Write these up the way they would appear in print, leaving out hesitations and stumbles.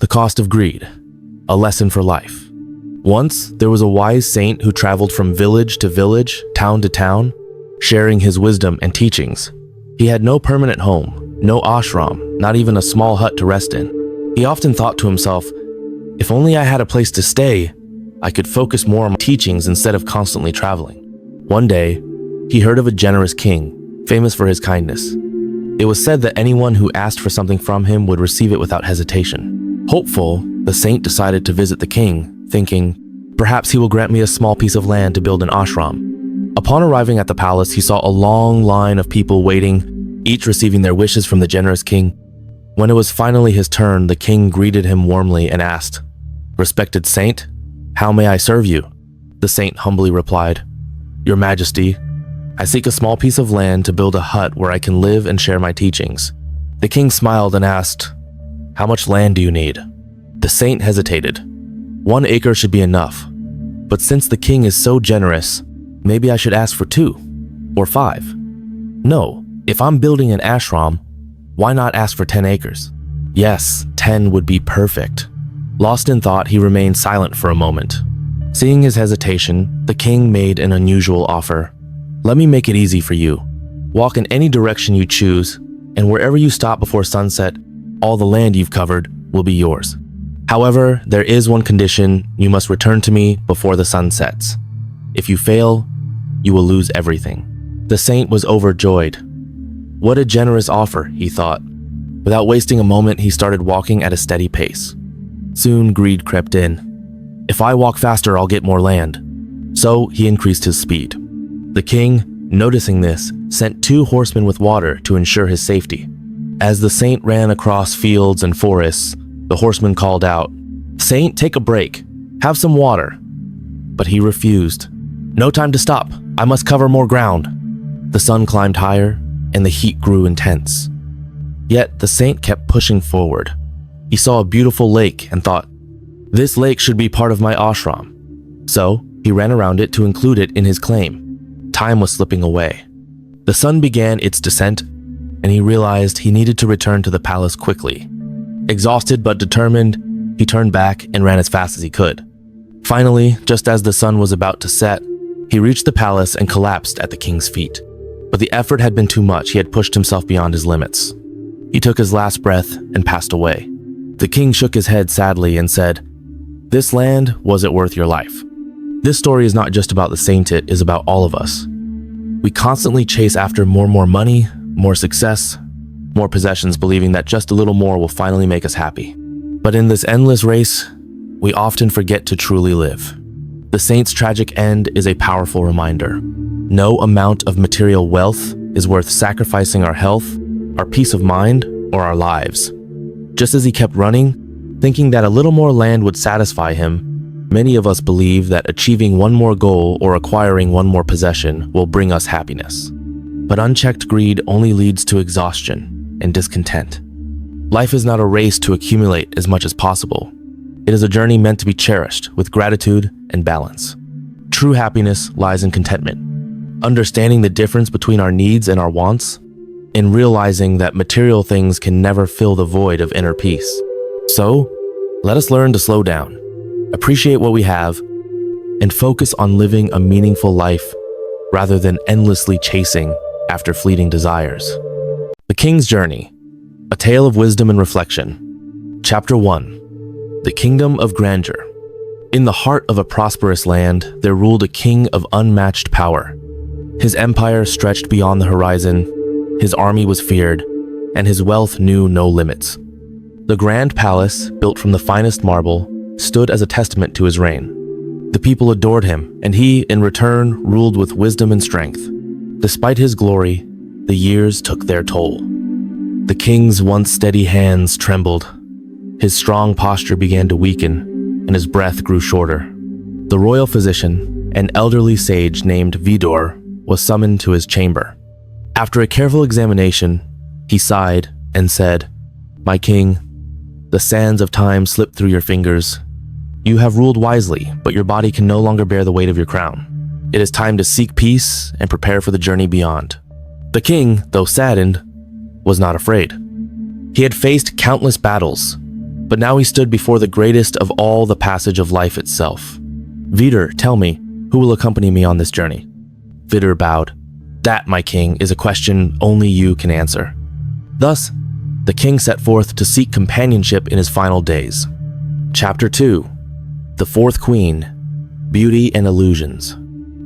The cost of greed, a lesson for life. Once, there was a wise saint who traveled from village to village, town to town, sharing his wisdom and teachings. He had no permanent home, no ashram, not even a small hut to rest in. He often thought to himself, if only I had a place to stay, I could focus more on my teachings instead of constantly traveling. One day, he heard of a generous king, famous for his kindness. It was said that anyone who asked for something from him would receive it without hesitation. Hopeful, the saint decided to visit the king, thinking, perhaps he will grant me a small piece of land to build an ashram. Upon arriving at the palace, he saw a long line of people waiting, each receiving their wishes from the generous king. When it was finally his turn, the king greeted him warmly and asked, "Respected saint, how may I serve you?" The saint humbly replied, "Your Majesty, I seek a small piece of land to build a hut where I can live and share my teachings." The king smiled and asked, "How much land do you need?" The saint hesitated. 1 acre should be enough. But since the king is so generous, maybe I should ask for 2 or 5. No, if I'm building an ashram, why not ask for 10 acres? Yes, 10 would be perfect. Lost in thought, he remained silent for a moment. Seeing his hesitation, the king made an unusual offer. "Let me make it easy for you. Walk in any direction you choose, and wherever you stop before sunset, all the land you've covered will be yours. However, there is one condition: you must return to me before the sun sets. If you fail, you will lose everything." The saint was overjoyed. What a generous offer, he thought. Without wasting a moment, he started walking at a steady pace. Soon, greed crept in. If I walk faster, I'll get more land. So he increased his speed. The king, noticing this, sent 2 horsemen with water to ensure his safety. As the saint ran across fields and forests, the horseman called out, "Saint, take a break. Have some water." But he refused. "No time to stop. I must cover more ground." The sun climbed higher, and the heat grew intense. Yet the saint kept pushing forward. He saw a beautiful lake and thought, "This lake should be part of my ashram." So he ran around it to include it in his claim. Time was slipping away. The sun began its descent, and he realized he needed to return to the palace quickly. Exhausted but determined, he turned back and ran as fast as he could. Finally, just as the sun was about to set, he reached the palace and collapsed at the king's feet. But the effort had been too much. He had pushed himself beyond his limits. He took his last breath and passed away. The king shook his head sadly and said, "This land wasn't worth your life." This story is not just about the saint, it is about all of us. We constantly chase after more money, more success, more possessions, believing that just a little more will finally make us happy. But in this endless race, we often forget to truly live. The saint's tragic end is a powerful reminder. No amount of material wealth is worth sacrificing our health, our peace of mind, or our lives. Just as he kept running, thinking that a little more land would satisfy him, many of us believe that achieving one more goal or acquiring one more possession will bring us happiness. But unchecked greed only leads to exhaustion and discontent. Life is not a race to accumulate as much as possible. It is a journey meant to be cherished with gratitude and balance. True happiness lies in contentment, understanding the difference between our needs and our wants, and realizing that material things can never fill the void of inner peace. So, let us learn to slow down, appreciate what we have, and focus on living a meaningful life rather than endlessly chasing after fleeting desires. The King's Journey, a tale of wisdom and reflection. Chapter 1. The Kingdom of Grandeur. In the heart of a prosperous land, there ruled a king of unmatched power. His empire stretched beyond the horizon, his army was feared, and his wealth knew no limits. The grand palace, built from the finest marble, stood as a testament to his reign. The people adored him, and he, in return, ruled with wisdom and strength. Despite his glory, the years took their toll. The king's once steady hands trembled. His strong posture began to weaken, and his breath grew shorter. The royal physician, an elderly sage named Vidor, was summoned to his chamber. After a careful examination, he sighed and said, "My king, the sands of time slipped through your fingers. You have ruled wisely, but your body can no longer bear the weight of your crown. It is time to seek peace and prepare for the journey beyond." The king, though saddened, was not afraid. He had faced countless battles, But now he stood before the greatest of all, the passage of life itself. "Vidar, tell me, who will accompany me on this journey?" Vidar bowed. "That, my king, is a question only you can answer." Thus, the king set forth to seek companionship in his final days. Chapter 2. The Fourth Queen, Beauty and Illusions.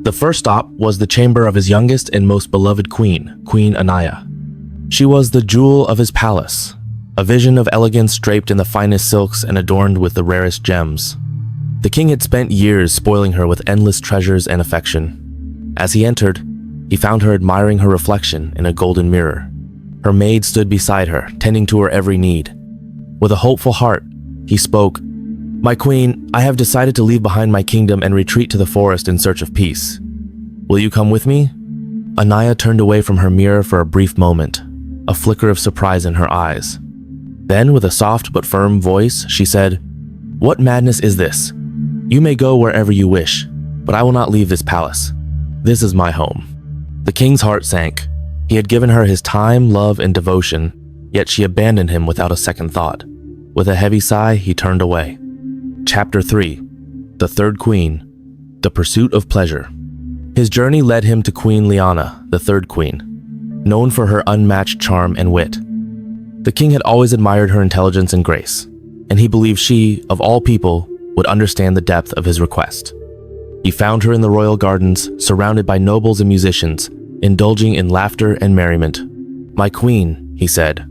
The first stop was the chamber of his youngest and most beloved queen, Queen Anaya. She was the jewel of his palace, a vision of elegance draped in the finest silks and adorned with the rarest gems. The king had spent years spoiling her with endless treasures and affection. As he entered, he found her admiring her reflection in a golden mirror. Her maid stood beside her, tending to her every need. With a hopeful heart, he spoke, "My queen, I have decided to leave behind my kingdom and retreat to the forest in search of peace. Will you come with me?" Anaya turned away from her mirror for a brief moment, a flicker of surprise in her eyes. Then, with a soft but firm voice, she said, "What madness is this? You may go wherever you wish, but I will not leave this palace. This is my home." The king's heart sank. He had given her his time, love, and devotion, yet she abandoned him without a second thought. With a heavy sigh, he turned away. Chapter 3. The Third Queen, The Pursuit of Pleasure. His journey led him to Queen Liana, the third queen, known for her unmatched charm and wit. The king had always admired her intelligence and grace, and he believed she, of all people, would understand the depth of his request. He found her in the royal gardens, surrounded by nobles and musicians, indulging in laughter and merriment. "My queen," he said,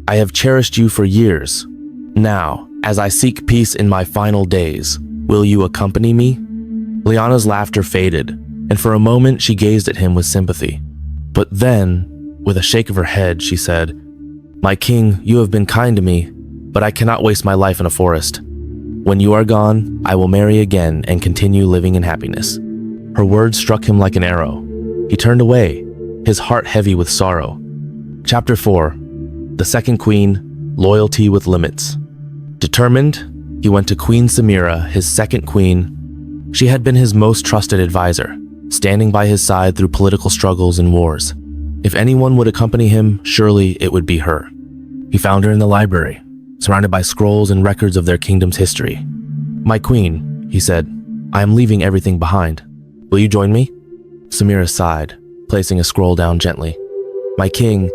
"I have cherished you for years. Now, as I seek peace in my final days, will you accompany me?" Liana's laughter faded, and for a moment she gazed at him with sympathy. But then, with a shake of her head, she said, "My king, you have been kind to me, but I cannot waste my life in a forest. When you are gone, I will marry again and continue living in happiness." Her words struck him like an arrow. He turned away, his heart heavy with sorrow. Chapter 4. The Second Queen, Loyalty with Limits. Determined, he went to Queen Samira, his second queen. She had been his most trusted advisor, standing by his side through political struggles and wars. If anyone would accompany him, surely it would be her. He found her in the library, surrounded by scrolls and records of their kingdom's history. "My queen," he said, "I am leaving everything behind. Will you join me?" Samira sighed, placing a scroll down gently. "My king,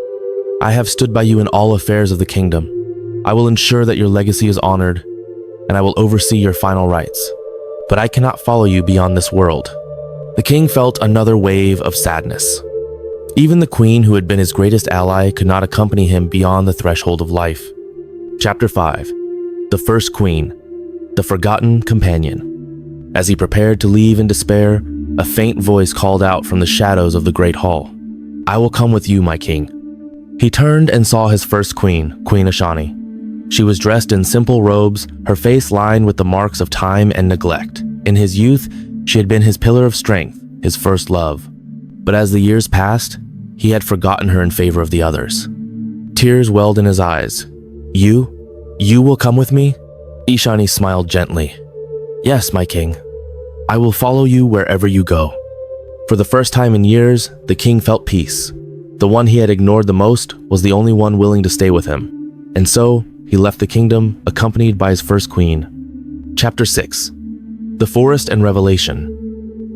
I have stood by you in all affairs of the kingdom. I will ensure that your legacy is honored, and I will oversee your final rites. But I cannot follow you beyond this world." The king felt another wave of sadness. Even the queen, who had been his greatest ally, could not accompany him beyond the threshold of life. Chapter 5. The First Queen, The Forgotten Companion. As he prepared to leave in despair, a faint voice called out from the shadows of the great hall, "I will come with you, my king." He turned and saw his first queen, Queen Ashani. She was dressed in simple robes, her face lined with the marks of time and neglect. In his youth, she had been his pillar of strength, his first love. But as the years passed, he had forgotten her in favor of the others. Tears welled in his eyes. You will come with me?" Ishani smiled gently. "Yes, my king. I will follow you wherever you go." For the first time in years, the king felt peace. The one he had ignored the most was the only one willing to stay with him. And so, he left the kingdom, accompanied by his first queen. Chapter 6. The Forest and Revelation.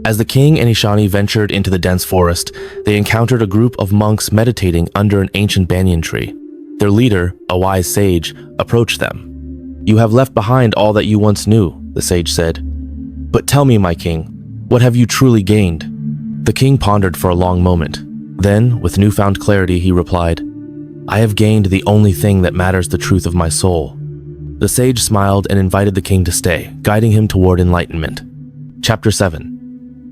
As the king and Ishani ventured into the dense forest, they encountered a group of monks meditating under an ancient banyan tree. Their leader, a wise sage, approached them. "You have left behind all that you once knew," the sage said. "But tell me, my king, what have you truly gained?" The king pondered for a long moment. Then, with newfound clarity, he replied, "I have gained the only thing that matters, the truth of my soul." The sage smiled and invited the king to stay, guiding him toward enlightenment. Chapter 7.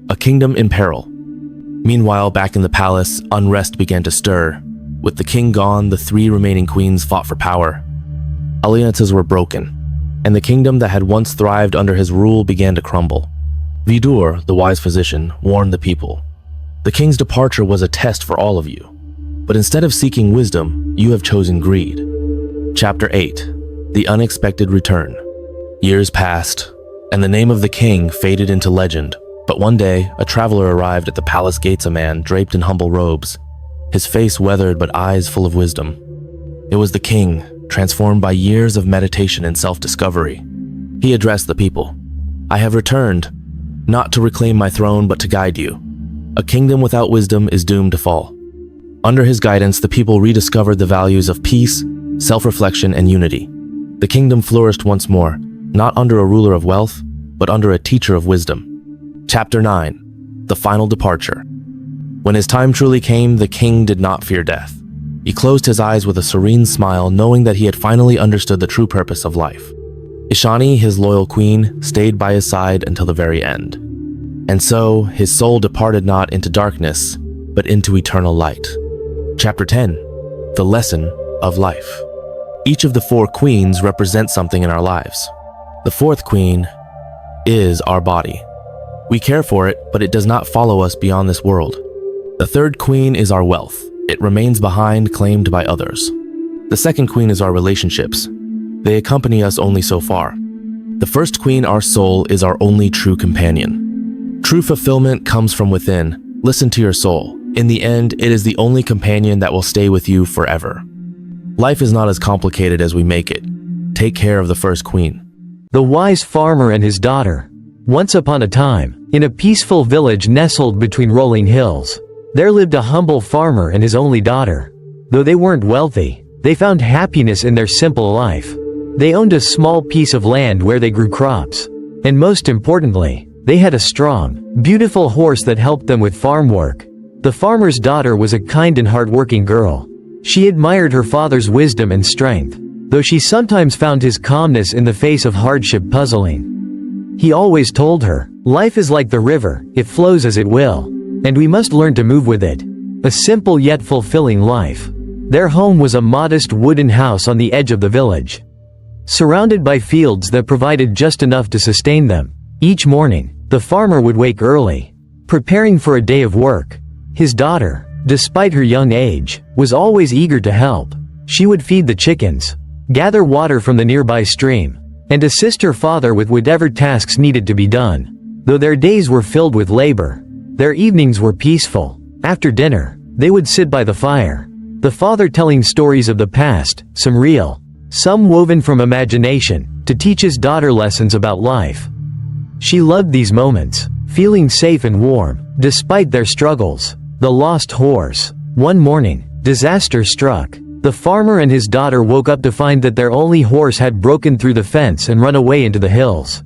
A Kingdom in Peril. Meanwhile, back in the palace, unrest began to stir. With the king gone, the three remaining queens fought for power. Alliances were broken, and the kingdom that had once thrived under his rule began to crumble. Vidar, the wise physician, warned the people, "The king's departure was a test for all of you, but instead of seeking wisdom, you have chosen greed." Chapter 8. The Unexpected Return. Years passed, and the name of the king faded into legend. But one day, a traveler arrived at the palace gates, a man draped in humble robes, his face weathered but eyes full of wisdom. It was the king, transformed by years of meditation and self-discovery. He addressed the people. "I have returned, not to reclaim my throne, but to guide you. A kingdom without wisdom is doomed to fall." Under his guidance, the people rediscovered the values of peace, self-reflection, and unity. The kingdom flourished once more, not under a ruler of wealth, but under a teacher of wisdom. Chapter 9. The Final Departure. When his time truly came, the king did not fear death. He closed his eyes with a serene smile, knowing that he had finally understood the true purpose of life. Ishani, his loyal queen, stayed by his side until the very end. And so, his soul departed not into darkness, but into eternal light. Chapter 10. The Lesson of Life. Each of the 4 queens represents something in our lives. The 4th queen is our body. We care for it, but it does not follow us beyond this world. The 3rd queen is our wealth. It remains behind, claimed by others. The 2nd queen is our relationships. They accompany us only so far. The 1st queen, our soul, is our only true companion. True fulfillment comes from within. Listen to your soul. In the end, it is the only companion that will stay with you forever. Life is not as complicated as we make it. Take care of the 1st queen. The wise farmer and his daughter. Once upon a time, in a peaceful village nestled between rolling hills, there lived a humble farmer and his only daughter. Though they weren't wealthy, they found happiness in their simple life. They owned a small piece of land where they grew crops. And most importantly, they had a strong, beautiful horse that helped them with farm work. The farmer's daughter was a kind and hardworking girl. She admired her father's wisdom and strength, though she sometimes found his calmness in the face of hardship puzzling. He always told her, "Life is like the river, it flows as it will, and we must learn to move with it." A simple yet fulfilling life. Their home was a modest wooden house on the edge of the village, surrounded by fields that provided just enough to sustain them. Each morning, the farmer would wake early, preparing for a day of work. His daughter, despite her young age, was always eager to help. She would feed the chickens, gather water from the nearby stream, and assist her father with whatever tasks needed to be done. Though their days were filled with labor, their evenings were peaceful. After dinner, they would sit by the fire, the father telling stories of the past, some real, some woven from imagination, to teach his daughter lessons about life. She loved these moments, feeling safe and warm, despite their struggles. The lost horse. One morning, disaster struck. The farmer and his daughter woke up to find that their only horse had broken through the fence and run away into the hills.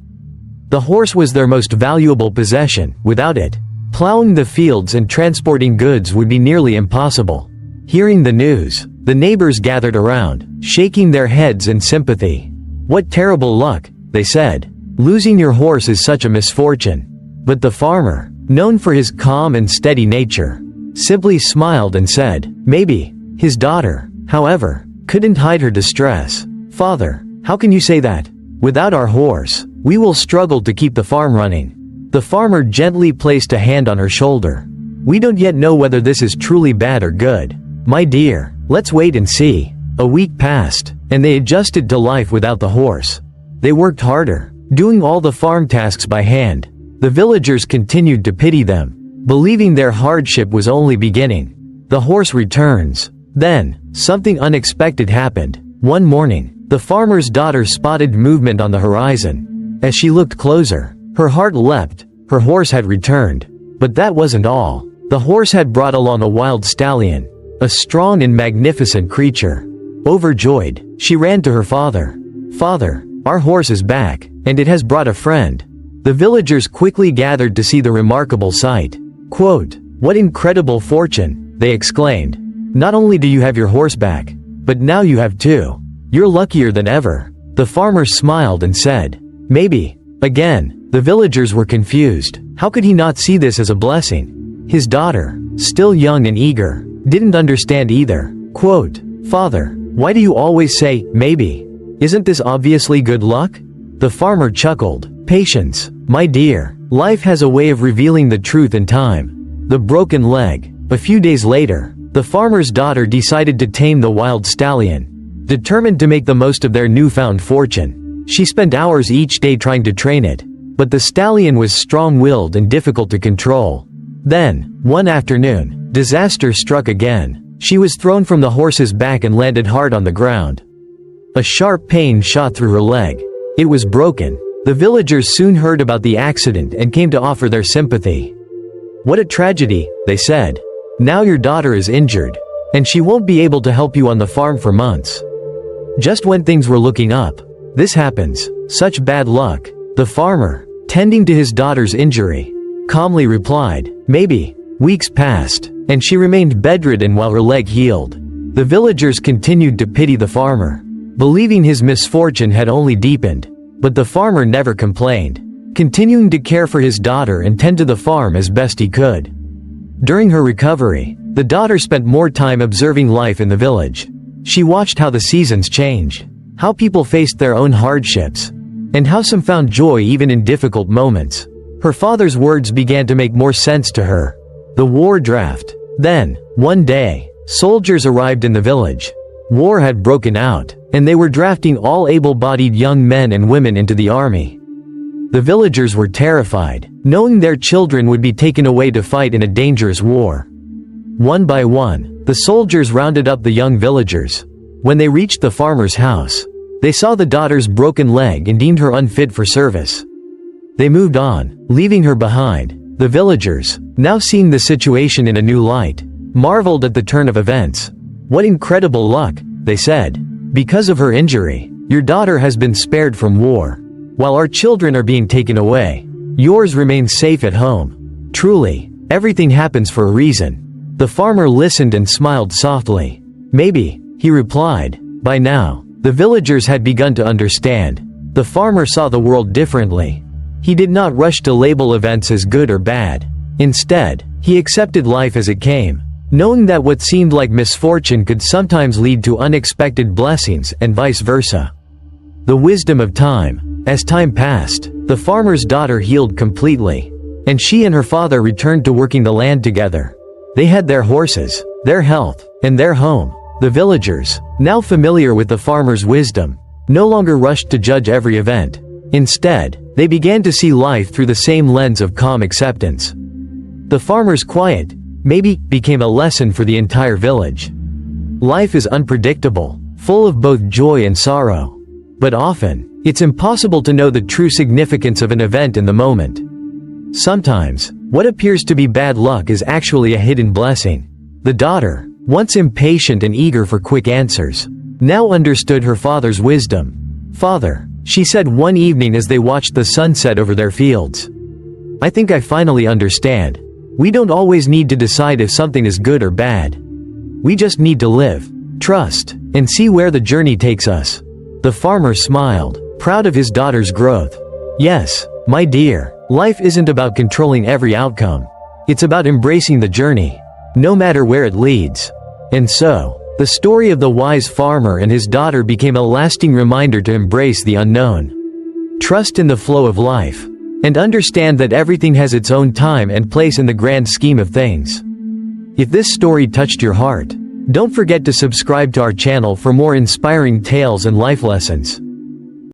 The horse was their most valuable possession. Without it, plowing the fields and transporting goods would be nearly impossible. Hearing the news, the neighbors gathered around, shaking their heads in sympathy. "What terrible luck," they said. "Losing your horse is such a misfortune." But the farmer, known for his calm and steady nature, simply smiled and said, "Maybe." His daughter, however, couldn't hide her distress. "Father, how can you say that? Without our horse, we will struggle to keep the farm running." The farmer gently placed a hand on her shoulder. "We don't yet know whether this is truly bad or good. My dear, let's wait and see." A week passed, and they adjusted to life without the horse. They worked harder, doing all the farm tasks by hand. The villagers continued to pity them, believing their hardship was only beginning. The horse returns. Then, something unexpected happened. One morning, the farmer's daughter spotted movement on the horizon. As she looked closer, her heart leapt. Her horse had returned. But that wasn't all. The horse had brought along a wild stallion, a strong and magnificent creature. Overjoyed, she ran to her father. "Father, our horse is back, and it has brought a friend." The villagers quickly gathered to see the remarkable sight. Quote, "What incredible fortune," they exclaimed. "Not only do you have your horse back, but now you have two. You're luckier than ever." The farmer smiled and said, "Maybe." Again, the villagers were confused. How could he not see this as a blessing? His daughter, still young and eager, didn't understand either. Quote, "Father, why do you always say, maybe? Isn't this obviously good luck?" The farmer chuckled. "Patience, my dear. Life has a way of revealing the truth in time." The broken leg. A few days later, the farmer's daughter decided to tame the wild stallion. Determined to make the most of their newfound fortune, she spent hours each day trying to train it. But the stallion was strong-willed and difficult to control. Then, one afternoon, disaster struck again. She was thrown from the horse's back and landed hard on the ground. A sharp pain shot through her leg. It was broken. The villagers soon heard about the accident and came to offer their sympathy. "What a tragedy," they said. "Now your daughter is injured, and she won't be able to help you on the farm for months." Just when things were looking up, this happens. Such bad luck. The farmer, tending to his daughter's injury, calmly replied, "Maybe." Weeks passed, and she remained bedridden while her leg healed. The villagers continued to pity the farmer, believing his misfortune had only deepened. But the farmer never complained, continuing to care for his daughter and tend to the farm as best he could. During her recovery, the daughter spent more time observing life in the village. She watched how the seasons changed, how people faced their own hardships, and how some found joy even in difficult moments. Her father's words began to make more sense to her. The war draft. Then, one day, soldiers arrived in the village. War had broken out, and they were drafting all able-bodied young men and women into the army. The villagers were terrified, knowing their children would be taken away to fight in a dangerous war. One by one, the soldiers rounded up the young villagers. When they reached the farmer's house, they saw the daughter's broken leg and deemed her unfit for service. They moved on, leaving her behind. The villagers, now seeing the situation in a new light, marveled at the turn of events. "What incredible luck," they said. "Because of her injury, your daughter has been spared from war. While our children are being taken away, yours remains safe at home. Truly, everything happens for a reason." The farmer listened and smiled softly. "Maybe," he replied. By now, the villagers had begun to understand. The farmer saw the world differently. He did not rush to label events as good or bad. Instead, he accepted life as it came, knowing that what seemed like misfortune could sometimes lead to unexpected blessings and vice versa. The wisdom of time. As time passed, the farmer's daughter healed completely, and she and her father returned to working the land together. They had their horses, their health, and their home. The villagers, now familiar with the farmer's wisdom, no longer rushed to judge every event. Instead, they began to see life through the same lens of calm acceptance. The farmer's quiet, maybe, became a lesson for the entire village. Life is unpredictable, full of both joy and sorrow. But often, it's impossible to know the true significance of an event in the moment. Sometimes, what appears to be bad luck is actually a hidden blessing. The daughter, once impatient and eager for quick answers, now understood her father's wisdom. "Father," she said one evening as they watched the sunset over their fields, "I think I finally understand. We don't always need to decide if something is good or bad. We just need to live, trust, and see where the journey takes us." The farmer smiled, proud of his daughter's growth. "Yes, my dear, life isn't about controlling every outcome. It's about embracing the journey, no matter where it leads." And so, the story of the wise farmer and his daughter became a lasting reminder to embrace the unknown. Trust in the flow of life, and understand that everything has its own time and place in the grand scheme of things. If this story touched your heart, don't forget to subscribe to our channel for more inspiring tales and life lessons.